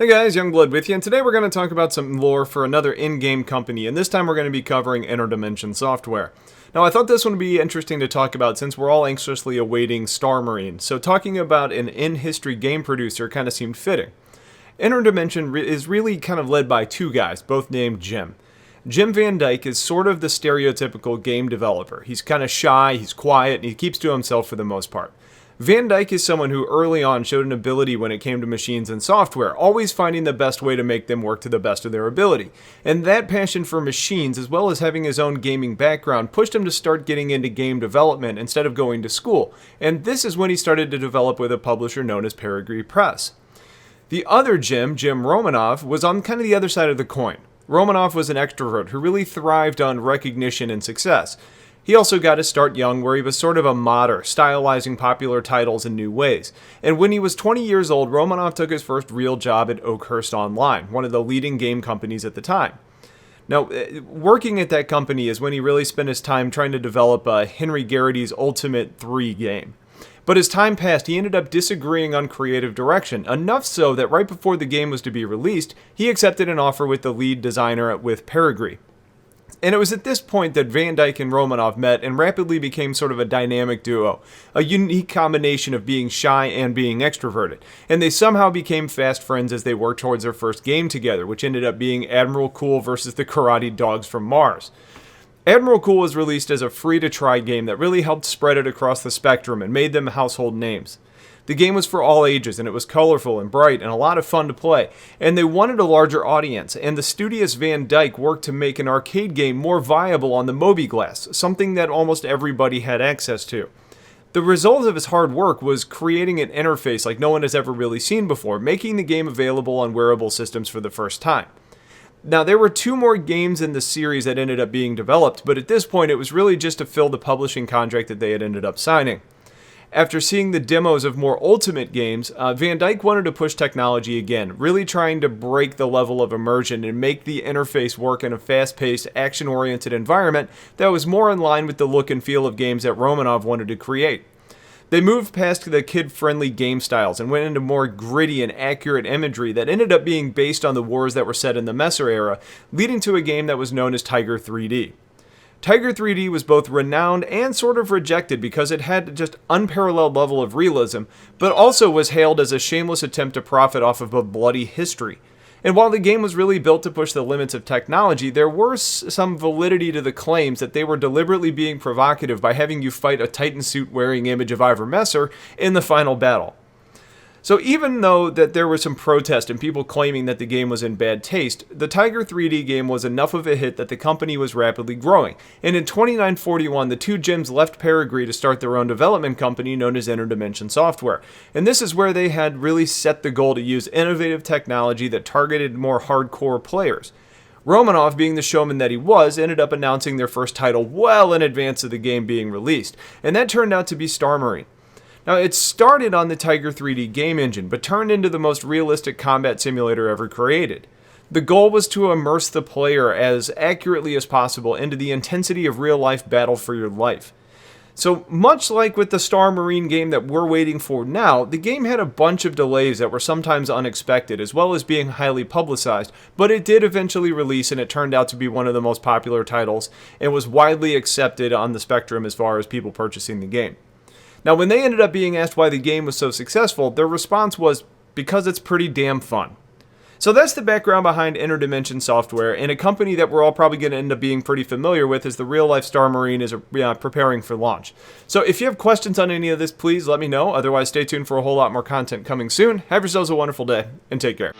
Hey guys, Youngblood with you, and today we're going to talk about some lore for another in-game company, and this time we're going to be covering InterDimension software. Now, I thought this one would be interesting to talk about since we're all anxiously awaiting Star Marine, so talking about an in-history game producer kind of seemed fitting. InterDimension is really kind of led by two guys, both named Jim. Jim Van Dyke is sort of the stereotypical game developer. He's kind of shy, he's quiet, and he keeps to himself for the most part. Van Dyke is someone who early on showed an ability when it came to machines and software, always finding the best way to make them work to the best of their ability. And that passion for machines, as well as having his own gaming background, pushed him to start getting into game development instead of going to school. And this is when he started to develop with a publisher known as Peregrine Press. The other Jim Romanov, was on kind of the other side of the coin. Romanov was an extrovert who really thrived on recognition and success. He also got his start young, where he was sort of a modder, stylizing popular titles in new ways. And when he was 20 years old, Romanov took his first real job at Oakhurst Online, one of the leading game companies at the time. Now, working at that company is when he really spent his time trying to develop Henry Garrity's Ultimate 3 game. But as time passed, he ended up disagreeing on creative direction, enough so that right before the game was to be released, he accepted an offer with the lead designer with Peregrine. And it was at this point that Van Dyke and Romanov met and rapidly became sort of a dynamic duo, a unique combination of being shy and being extroverted. And they somehow became fast friends as they worked towards their first game together, which ended up being Admiral Cool versus the Karate Dogs from Mars. Admiral Cool was released as a free-to-try game that really helped spread it across the spectrum and made them household names. The game was for all ages, and it was colorful and bright and a lot of fun to play, and they wanted a larger audience, and the studious Van Dyke worked to make an arcade game more viable on the mobiGlass, something that almost everybody had access to. The result of his hard work was creating an interface like no one has ever really seen before, making the game available on wearable systems for the first time. Now, there were two more games in the series that ended up being developed, but at this point it was really just to fill the publishing contract that they had ended up signing. After seeing the demos of more ultimate games, Van Dyke wanted to push technology again, really trying to break the level of immersion and make the interface work in a fast-paced, action-oriented environment that was more in line with the look and feel of games that Romanov wanted to create. They moved past the kid-friendly game styles and went into more gritty and accurate imagery that ended up being based on the wars that were set in the Messer era, leading to a game that was known as Tiger 3D. Tiger 3D was both renowned and sort of rejected because it had just unparalleled level of realism, but also was hailed as a shameless attempt to profit off of a bloody history. And while the game was really built to push the limits of technology, there were some validity to the claims that they were deliberately being provocative by having you fight a Titan suit-wearing image of Ivor Messer in the final battle. So even though that there was some protest and people claiming that the game was in bad taste, the Tiger 3D game was enough of a hit that the company was rapidly growing. And in 2941, the two Jims left Peregrine to start their own development company known as InterDimension Software. And this is where they had really set the goal to use innovative technology that targeted more hardcore players. Romanov, being the showman that he was, ended up announcing their first title well in advance of the game being released. And that turned out to be Star Marine. Now, it started on the Tiger 3D game engine, but turned into the most realistic combat simulator ever created. The goal was to immerse the player as accurately as possible into the intensity of real-life battle for your life. So, much like with the Star Marine game that we're waiting for now, the game had a bunch of delays that were sometimes unexpected, as well as being highly publicized, but it did eventually release, and it turned out to be one of the most popular titles, and was widely accepted on the spectrum as far as people purchasing the game. Now, when they ended up being asked why the game was so successful, their response was, because it's pretty damn fun. So that's the background behind InterDimension Software, and a company that we're all probably going to end up being pretty familiar with as the real-life Star Marine is preparing for launch. So if you have questions on any of this, please let me know. Otherwise, stay tuned for a whole lot more content coming soon. Have yourselves a wonderful day, and take care.